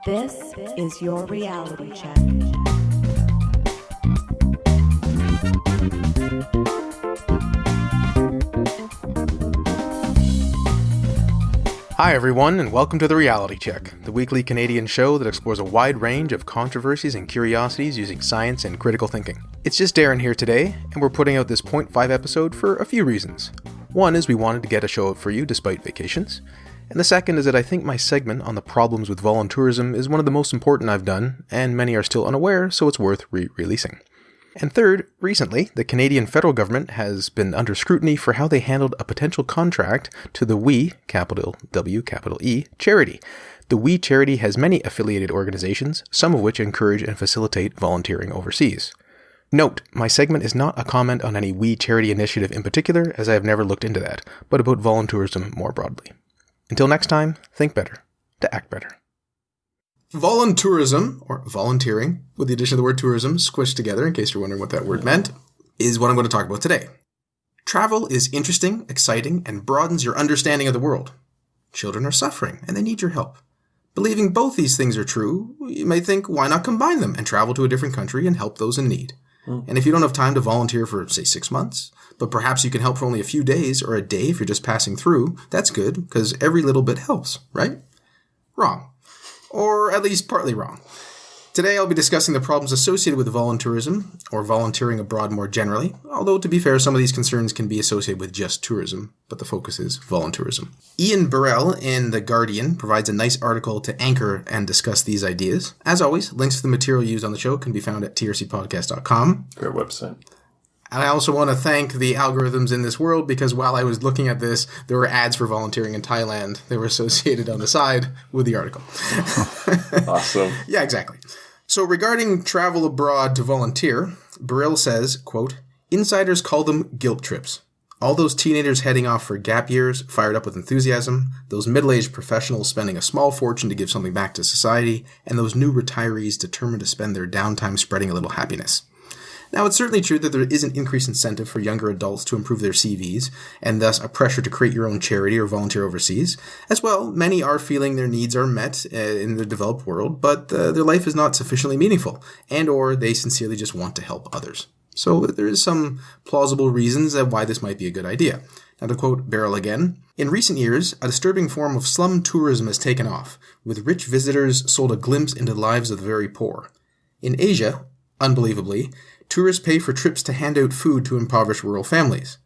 This is your reality check. Hi everyone, and welcome to The Reality Check, the weekly Canadian show that explores a wide range of controversies and curiosities using science and critical thinking. It's just Darren here today, and we're putting out this 0.5 episode for a few reasons. One is we wanted to get a show out for you despite vacations, and the second is that I think my segment on the problems with voluntourism is one of the most important I've done, and many are still unaware, so it's worth re-releasing. And third, recently, the Canadian federal government has been under scrutiny for how they handled a potential contract to the We, capital W, capital E, charity. The We charity has many affiliated organizations, some of which encourage and facilitate volunteering overseas. Note, my segment is not a comment on any We charity initiative in particular, as I have never looked into that, but about voluntourism more broadly. Until next time, think better, to act better. Voluntourism, or volunteering, with the addition of the word tourism squished together, in case you're wondering what that word meant, is what I'm going to talk about today. Travel is interesting, exciting, and broadens your understanding of the world. Children are suffering, and they need your help. Believing both these things are true, you may think, why not combine them and travel to a different country and help those in need? And if you don't have time to volunteer for, say, 6 months, but perhaps you can help for only a few days or a day if you're just passing through, that's good, because every little bit helps, right? Wrong. Or at least partly wrong. Today I'll be discussing the problems associated with voluntourism, or volunteering abroad more generally, although to be fair, some of these concerns can be associated with just tourism, but the focus is voluntourism. Ian Burrell in The Guardian provides a nice article to anchor and discuss these ideas. As always, links to the material used on the show can be found at trcpodcast.com. Great website. And I also want to thank the algorithms in this world, because while I was looking at this, there were ads for volunteering in Thailand. They were associated on the side with the article. Awesome. Yeah, exactly. So regarding travel abroad to volunteer, Burrell says, quote, "Insiders call them guilt trips. All those teenagers heading off for gap years, fired up with enthusiasm, those middle-aged professionals spending a small fortune to give something back to society, and those new retirees determined to spend their downtime spreading a little happiness." Now, it's certainly true that there is an increased incentive for younger adults to improve their CVs, and thus a pressure to create your own charity or volunteer overseas. As well, many are feeling their needs are met in the developed world, but their life is not sufficiently meaningful, and or they sincerely just want to help others. So there is some plausible reasons why this might be a good idea. Now, to quote Beryl again, "In recent years, a disturbing form of slum tourism has taken off, with rich visitors sold a glimpse into the lives of the very poor. In Asia, unbelievably, tourists pay for trips to hand out food to impoverished rural families.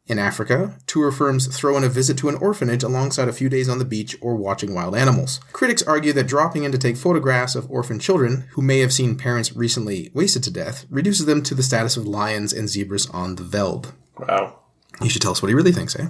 In Africa, tour firms throw in a visit to an orphanage alongside a few days on the beach or watching wild animals. Critics argue that dropping in to take photographs of orphan children who may have seen parents recently wasted to death reduces them to the status of lions and zebras on the veld." Wow. You should tell us what he really thinks, eh?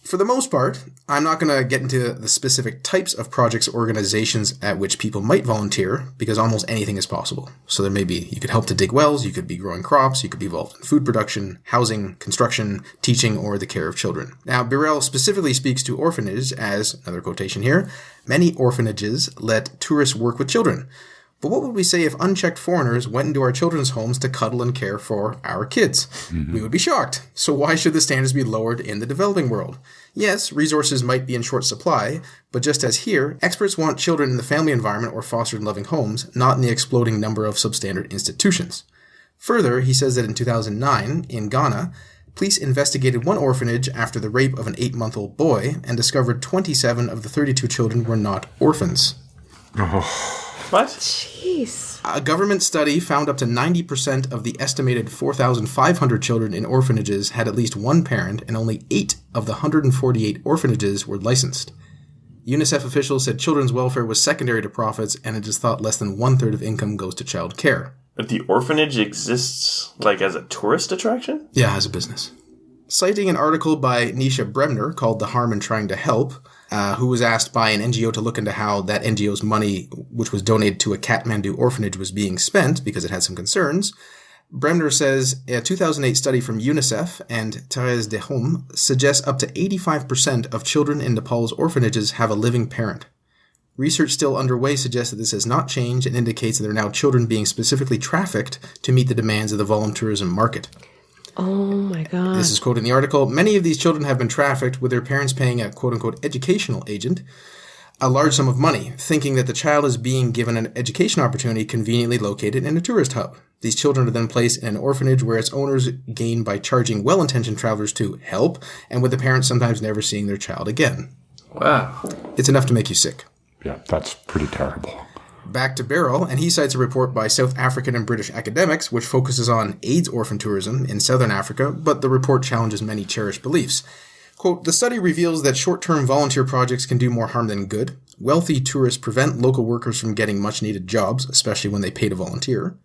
For the most part, I'm not going to get into the specific types of projects or organizations at which people might volunteer, because almost anything is possible. So there may be, you could help to dig wells, you could be growing crops, you could be involved in food production, housing, construction, teaching, or the care of children. Now, Burrell specifically speaks to orphanages as, another quotation here, "Many orphanages let tourists work with children. But what would we say if unchecked foreigners went into our children's homes to cuddle and care for our kids? We would be shocked. So why should the standards be lowered in the developing world? Yes, resources might be in short supply, but just as here, experts want children in the family environment or fostered in loving homes, not in the exploding number of substandard institutions." Further, he says that in 2009, in Ghana, police investigated one orphanage after the rape of an 8-month-old boy and discovered 27 of the 32 children were not orphans. What? Jeez. A government study found up to 90% of the estimated 4,500 children in orphanages had at least one parent, and only 8 of the 148 orphanages were licensed. UNICEF officials said children's welfare was secondary to profits, and it is thought less than 1/3 of income goes to child care. But the orphanage exists, like, as a tourist attraction? Yeah, as a business. Citing an article by Nisha Bremner called "The Harm in Trying to Help," who was asked by an NGO to look into how that NGO's money, which was donated to a Kathmandu orphanage, was being spent because it had some concerns, Bremner says a 2008 study from UNICEF and Thérèse Dehome suggests up to 85% of children in Nepal's orphanages have a living parent. Research still underway suggests that this has not changed and indicates that there are now children being specifically trafficked to meet the demands of the voluntourism market. Oh my God. This is quoted in the article. "Many of these children have been trafficked, with their parents paying a quote-unquote educational agent a large sum of money, thinking that the child is being given an education opportunity conveniently located in a tourist hub. These children are then placed in an orphanage where its owners gain by charging well-intentioned travelers to help, and with the parents sometimes never seeing their child again. Wow. It's enough to make you sick. Yeah, that's pretty terrible. Back to Beryl, and he cites a report by South African and British academics which focuses on AIDS orphan tourism in southern Africa, but the report challenges many cherished beliefs. Quote, the study reveals that short-term volunteer projects can do more harm than good. Wealthy tourists prevent local workers from getting much-needed jobs, especially when they pay to volunteer.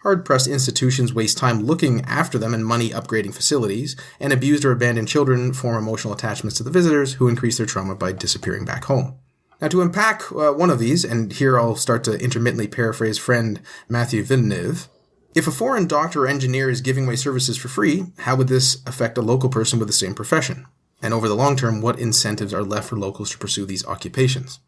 Hard-pressed institutions waste time looking after them and money upgrading facilities, and abused or abandoned children form emotional attachments to the visitors who increase their trauma by disappearing back home. Now, to unpack one of these, and here I'll start to intermittently paraphrase friend Matthew Villeneuve, if a foreign doctor or engineer is giving away services for free, how would this affect a local person with the same profession? And over the long term, what incentives are left for locals to pursue these occupations?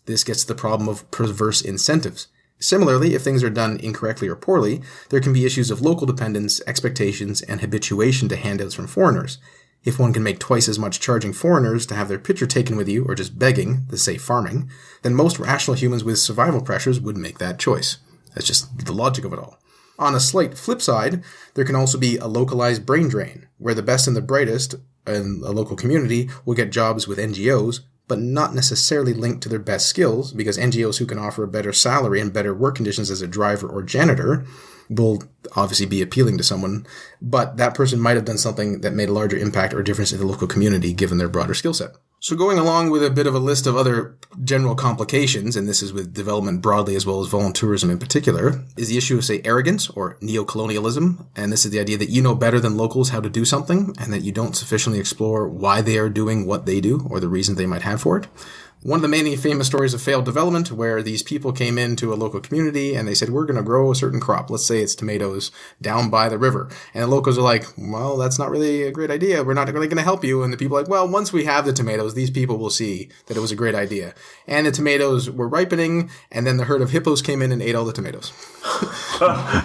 This gets to the problem of perverse incentives. Similarly, if things are done incorrectly or poorly, there can be issues of local dependence, expectations, and habituation to handouts from foreigners. If one can make twice as much charging foreigners to have their picture taken with you or just begging, the say farming, then most rational humans with survival pressures would make that choice. That's just the logic of it all. On a slight flip side, there can also be a localized brain drain, where the best and the brightest in a local community will get jobs with NGOs, but not necessarily linked to their best skills, because NGOs who can offer a better salary and better work conditions as a driver or janitor will obviously be appealing to someone, but that person might have done something that made a larger impact or difference in the local community given their broader skill set. So going along with a bit of a list of other general complications, and this is with development broadly as well as voluntourism in particular, is the issue of, say, arrogance or neocolonialism. And this is the idea that you know better than locals how to do something and that you don't sufficiently explore why they are doing what they do or the reasons they might have for it. One of the many famous stories of failed development where these people came into a local community and they said, we're going to grow a certain crop. Let's say it's tomatoes down by the river. And the locals are like, well, that's not really a great idea. We're not really going to help you. And the people are like, well, once we have the tomatoes, these people will see that it was a great idea. And the tomatoes were ripening. And then the herd of hippos came in and ate all the tomatoes.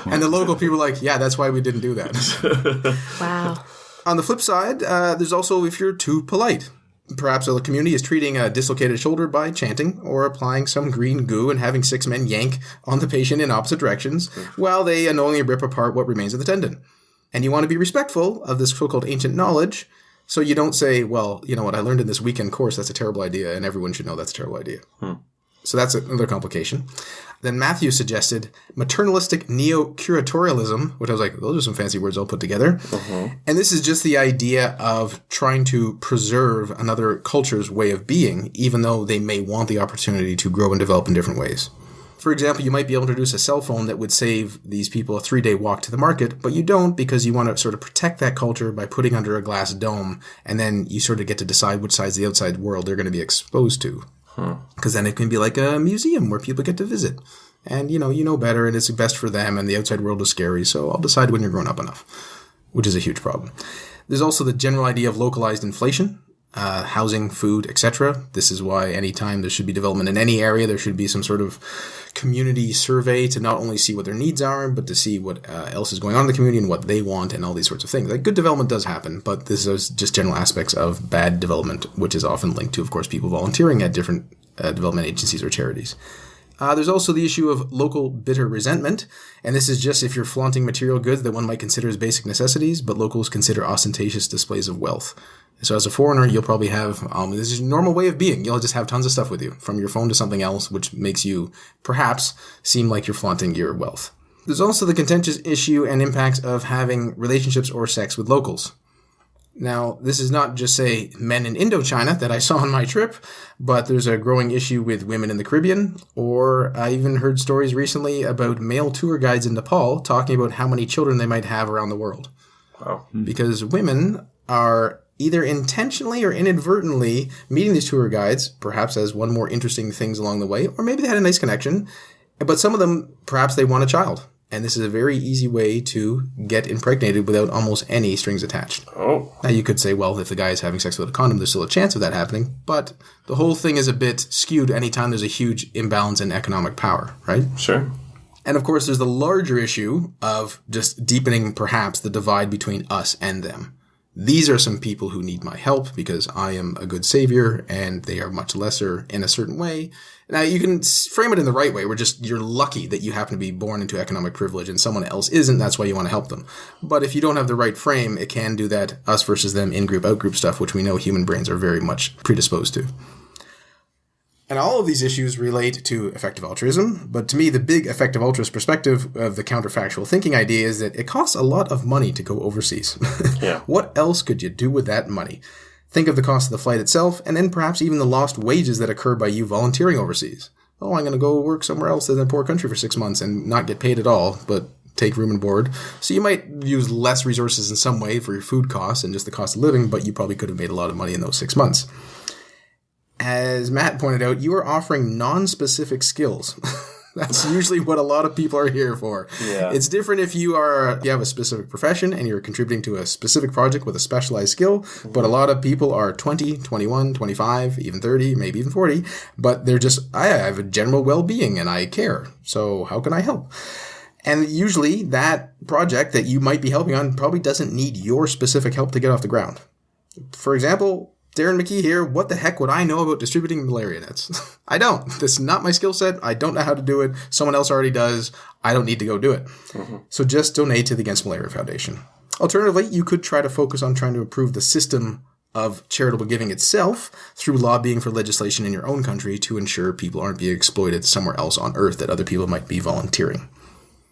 And the local people were like, yeah, that's why we didn't do that. Wow. On the flip side, there's also if you're too polite. Perhaps a community is treating a dislocated shoulder by chanting or applying some green goo and having 6 men yank on the patient in opposite directions while they unknowingly rip apart what remains of the tendon. And you want to be respectful of this so-called ancient knowledge, so you don't say, well, you know what, I learned in this weekend course that's a terrible idea and everyone should know that's a terrible idea. So that's another complication. Then Matthew suggested maternalistic neo-curatorialism, which I was like, those are some fancy words all put together. And this is just the idea of trying to preserve another culture's way of being, even though they may want the opportunity to grow and develop in different ways. For example, you might be able to introduce a cell phone that would save these people a 3-day walk to the market, but you don't because you want to sort of protect that culture by putting under a glass dome, and then you sort of get to decide which side's the outside world they're going to be exposed to. Because then it can be like a museum where people get to visit. And, you know better, and it's best for them, and the outside world is scary, so I'll decide when you're grown up enough, which is a huge problem. There's also the general idea of localized inflation, housing, food, etc. This is why anytime there should be development in any area, there should be some sort of community survey to not only see what their needs are, but to see what else is going on in the community and what they want and all these sorts of things. Like, good development does happen, but this is just general aspects of bad development, which is often linked to, of course, people volunteering at different development agencies or charities. There's also the issue of local bitter resentment, and this is just if you're flaunting material goods that one might consider as basic necessities, but locals consider ostentatious displays of wealth. So as a foreigner, you'll probably have, this is your normal way of being. You'll just have tons of stuff with you, from your phone to something else, which makes you, perhaps, seem like you're flaunting your wealth. There's also the contentious issue and impacts of having relationships or sex with locals. Now, this is not just, say, men in Indochina that I saw on my trip, but there's a growing issue with women in the Caribbean, or I even heard stories recently about male tour guides in Nepal talking about how many children they might have around the world. Wow. Because women are either intentionally or inadvertently meeting these tour guides, perhaps as one more interesting things along the way, or maybe they had a nice connection, but some of them, perhaps they want a child. And this is a very easy way to get impregnated without almost any strings attached. Oh. Now, you could say, well, if the guy is having sex without a condom, there's still a chance of that happening. But the whole thing is a bit skewed anytime there's a huge imbalance in economic power, right? Sure. And, of course, there's the larger issue of just deepening, perhaps, the divide between us and them. these are some people who need my help because I am a good savior and they are much lesser in a certain way. Now, you can frame it in the right way where you're lucky that you happen to be born into economic privilege and someone else isn't. That's why you want to help them. But if you don't have the right frame, it can do that us versus them, in-group, out-group stuff, which we know human brains are very much predisposed to. And all of these issues relate to effective altruism, but to me, the big effective altruist perspective of the counterfactual thinking idea is that it costs a lot of money to go overseas. Yeah. What else could you do with that money? Think of the cost of the flight itself, and then perhaps even the lost wages that occur by you volunteering overseas. Oh, I'm going to go work somewhere else in a poor country for 6 months and not get paid at all, but take room and board. So you might use less resources in some way for your food costs and just the cost of living, but you probably could have made a lot of money in those 6 months. As Matt pointed out, you are offering non-specific skills. That's usually what a lot of people are here for. Yeah. It's different if you have a specific profession and you're contributing to a specific project with a specialized skill, but a lot of people are 20, 21, 25, even 30, maybe even 40, but they're just, I have a general well-being and I care, so how can I help? And usually that project that you might be helping on probably doesn't need your specific help to get off the ground. For example, Darren McKee here, what the heck would I know about distributing malaria nets? I don't. This is not my skill set. I don't know how to do it. Someone else already does. I don't need to go do it. Mm-hmm. So just donate to the Against Malaria Foundation. Alternatively, you could try to focus on trying to improve the system of charitable giving itself through lobbying for legislation in your own country to ensure people aren't being exploited somewhere else on Earth that other people might be volunteering.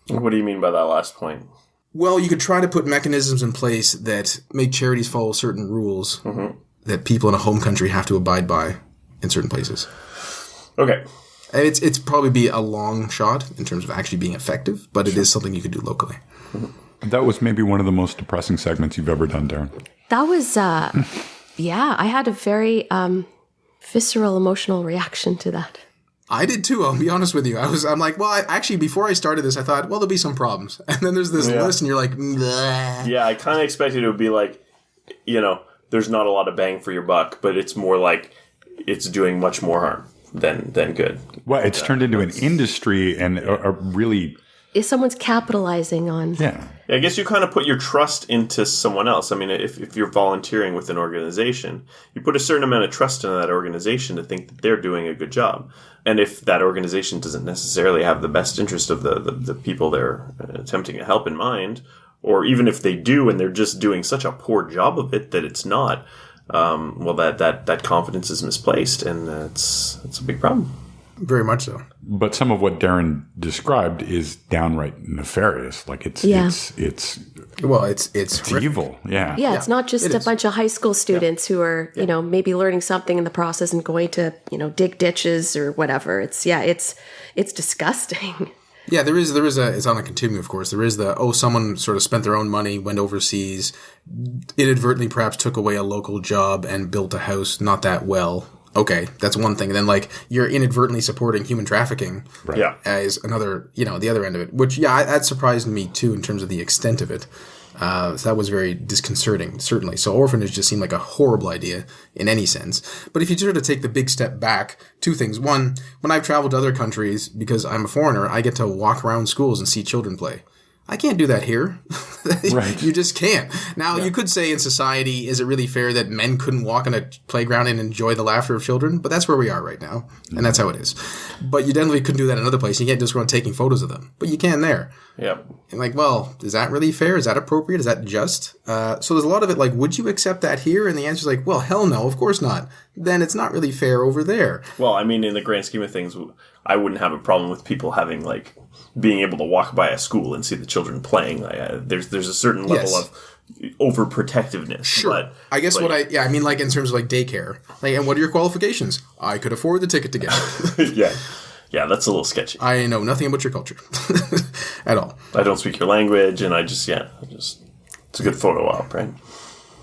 What do you mean by that last point? Well, you could try to put mechanisms in place that make charities follow certain rules. Mm-hmm. That people in a home country have to abide by in certain places. Okay. And it's probably be a long shot in terms of actually being effective, but it is something you could do locally. That was maybe one of the most depressing segments you've ever done, Darren. That was, I had a very visceral emotional reaction to that. I did too, I'll be honest with you. I'm like, well, actually, before I started this, I thought, well, there'll be some problems. And then there's this list and you're like, bleh. Yeah, I kind of expected it would be like, there's not a lot of bang for your buck, but it's more like it's doing much more harm than good. Well, it's turned into an industry and a really... If someone's capitalizing on... Yeah. I guess you kind of put your trust into someone else. I mean, if you're volunteering with an organization, you put a certain amount of trust in that organization to think that they're doing a good job. And if that organization doesn't necessarily have the best interest of the people they're attempting to help in mind... Or even if they do and they're just doing such a poor job of it that it's not, that confidence is misplaced, and it's a big problem. Very much so. But some of what Darren described is downright nefarious. Like it's evil. Yeah. Yeah, it's not just a bunch of high school students who are, maybe learning something in the process and going to, dig ditches or whatever. It's disgusting. Yeah, there is it's on a continuum, of course. There is someone sort of spent their own money, went overseas, inadvertently perhaps took away a local job and built a house not that well. Okay, that's one thing. And then, you're inadvertently supporting human trafficking as another, the other end of it. Which, that surprised me, too, in terms of the extent of it. So that was very disconcerting, certainly. So orphanage just seemed like a horrible idea in any sense. But if you sort of take the big step back, two things. One, when I've traveled to other countries, because I'm a foreigner, I get to walk around schools and see children play. I can't do that here. Right. You just can't. Now, you could say in society, is it really fair that men couldn't walk on a playground and enjoy the laughter of children? But that's where we are right now. And that's how it is. But you definitely couldn't do that in another place. You can't just go around taking photos of them. But you can there. Yep. And is that really fair? Is that appropriate? Is that just? So there's a lot of it would you accept that here? And the answer is well, hell no, of course not. Then it's not really fair over there. Well, I mean, in the grand scheme of things, I wouldn't have a problem with people having being able to walk by a school and see the children playing. There's a certain level of overprotectiveness. Sure. But, I guess in terms of daycare. And what are your qualifications? I could afford the ticket to get it. Yeah. Yeah, that's a little sketchy. I know nothing about your culture at all. I don't speak your language, and it's a good photo op, right?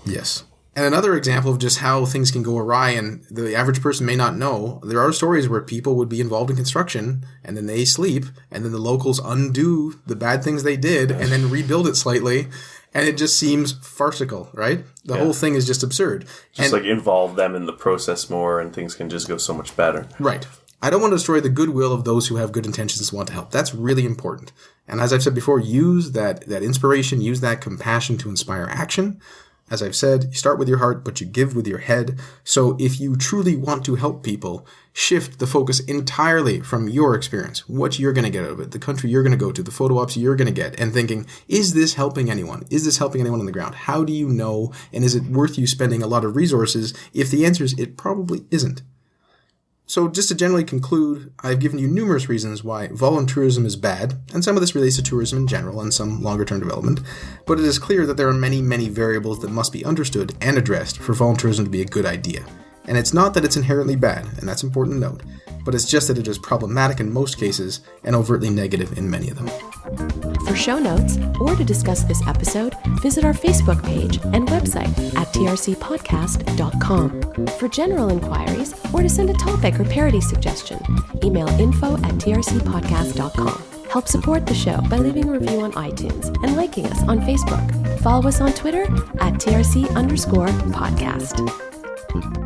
Yes. And another example of just how things can go awry and the average person may not know, there are stories where people would be involved in construction and then they sleep and then the locals undo the bad things they did and then rebuild it slightly. And it just seems farcical, right? The whole thing is just absurd. Just involve them in the process more and things can just go so much better. Right. I don't want to destroy the goodwill of those who have good intentions and want to help. That's really important. And as I've said before, use that inspiration, use that compassion to inspire action. As I've said, you start with your heart, but you give with your head. So if you truly want to help people, shift the focus entirely from your experience, what you're going to get out of it, the country you're going to go to, the photo ops you're going to get, and thinking, is this helping anyone? Is this helping anyone on the ground? How do you know? And is it worth you spending a lot of resources? If the answer is it probably isn't. So just to generally conclude, I've given you numerous reasons why voluntourism is bad, and some of this relates to tourism in general and some longer-term development, but it is clear that there are many, many variables that must be understood and addressed for voluntourism to be a good idea. And it's not that it's inherently bad, and that's important to note, but it's just that it is problematic in most cases and overtly negative in many of them. For show notes or to discuss this episode, visit our Facebook page and website at trcpodcast.com. For general inquiries or to send a topic or parody suggestion, email info@trcpodcast.com. Help support the show by leaving a review on iTunes and liking us on Facebook. Follow us on Twitter @TRC_podcast.